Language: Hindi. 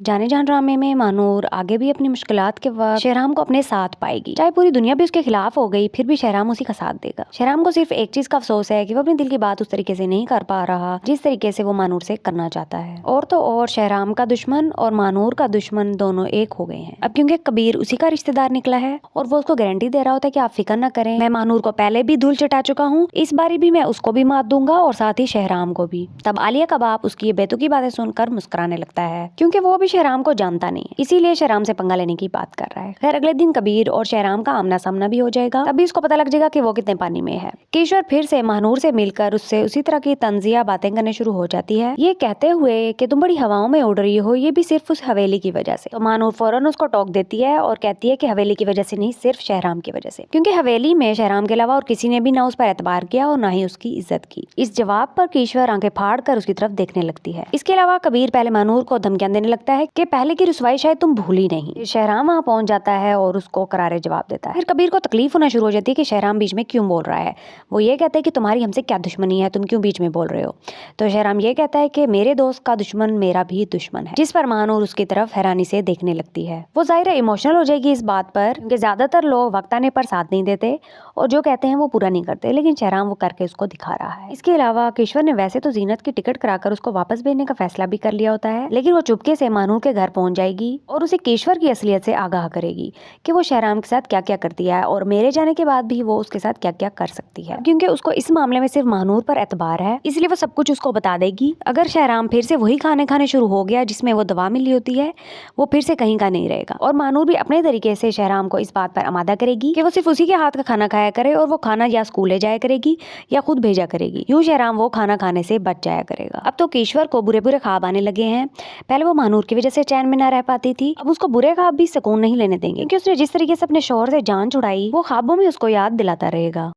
जाने जान ड्रामे में मानूर आगे भी अपनी मुश्किलात के वक्त शहराम को अपने साथ पाएगी। चाहे पूरी दुनिया भी उसके खिलाफ हो गई, फिर भी शहराम उसी का साथ देगा। शहराम को सिर्फ एक चीज का अफसोस है कि वो अपने दिल की बात उस तरीके से नहीं कर पा रहा जिस तरीके से वो मानूर से करना चाहता है। और तो और शहराम का दुश्मन और मानूर का दुश्मन दोनों एक हो गए हैं। अब क्योंकि कबीर उसी का रिश्तेदार निकला है और वो उसको गारंटी दे रहा होता है कि आप फिक्र न करें, मैं मानूर को पहले भी धूल चटा चुका हूँ, इस बारी भी मैं उसको भी मात दूंगा और साथ ही शहराम को भी। तब आलिया का बाप उसकी ये बेतुकी बातें सुनकर मुस्कुराने लगता है क्योंकि वो भी शहराम को जानता नहीं है, इसीलिए शहराम से पंगा लेने की बात कर रहा है। खैर अगले दिन कबीर और शहराम का आमना सामना भी हो जाएगा। तभी उसको पता लग जाएगा कि वो कितने पानी में है। केशवर फिर से महानूर से मिलकर उससे उसी तरह की तंजिया बातें करने शुरू हो जाती है, ये कहते हुए कि तुम बड़ी हवाओं में उड़ रही हो, ये भी सिर्फ उस हवेली की वजह से। तो महानूर फौरन उसको टोक देती है और कहती है कि हवेली की वजह से नहीं, सिर्फ शहराम की वजह से, क्योंकि हवेली में शहराम के अलावा और किसी ने भी ना उस पर एतबार किया और ना ही उसकी इज्जत की। इस जवाब पर केशवर आंखें फाड़ कर उसकी तरफ देखने लगती है। इसके अलावा कबीर पहले महानूर को धमकियां देने लगता है कि पहले की रुसवाई शायद तुम भूल ही नहीं। शहराम वहां पहुंच जाता है और उसको करारे जवाब देता है। फिर कबीर को तकलीफ होना शुरू हो जाती है कि शहराम बीच में क्यों बोल रहा है। वो ये कहता है कि तुम्हारी हमसे क्या दुश्मनी है, तुम क्यों बीच में बोल रहे हो। तो शहराम ये कहता है कि मेरे दोस्त का दुश्मन मेरा भी दुश्मन है, जिस पर महानूर उसकी तरफ हैरानी से देखने लगती है। वो जाहिर है इमोशनल हो जाएगी इस बात पर, क्योंकि ज्यादातर लोग वक्त आने पर साथ नहीं देते और जो कहते हैं वो पूरा नहीं करते, लेकिन शहराम वो करके उसको दिखा रहा है। इसके अलावा केशवर ने वैसे तो जीनत की टिकट कराकर उसको वापस भेजने का फैसला भी कर लिया होता है, लेकिन वो चुपके से महानूर के घर पहुंच जाएगी और उसे केशवर की असलियत से आगाह करेगी कि वो शहराम के साथ क्या क्या करती है और मेरे जाने के बाद भी वो उसके साथ क्या क्या कर सकती है। क्योंकि उसको इस मामले में सिर्फ महानूर पर एतबार है, इसलिए वो सब कुछ उसको बता देगी। अगर शहराम फिर से वही खाने खाने शुरू हो गया जिसमें वो दवा मिली होती है, वो फिर से कहीं का नहीं रहेगा। और महानूर भी अपने तरीके से शहराम को इस बात पर आमादा करेगी कि वो सिर्फ उसी के हाथ का खाना खाया करे और वो खाना या स्कूल ले जाया करेगी या खुद भेजा करेगी। यूं शहराम वो खाना खाने से बच जाया करेगा। अब तो केशवर को बुरे बुरे ख्वाब आने लगे हैं। पहले वो महानूर की वजह से चैन में ना रह पाती थी, अब उसको बुरे ख्वाब भी सुकून नहीं लेने देंगे, क्योंकि उसने जिस तरीके से अपने शौहर से जान छुड़ाई वो ख्वाबों में उसको याद दिलाता रहेगा।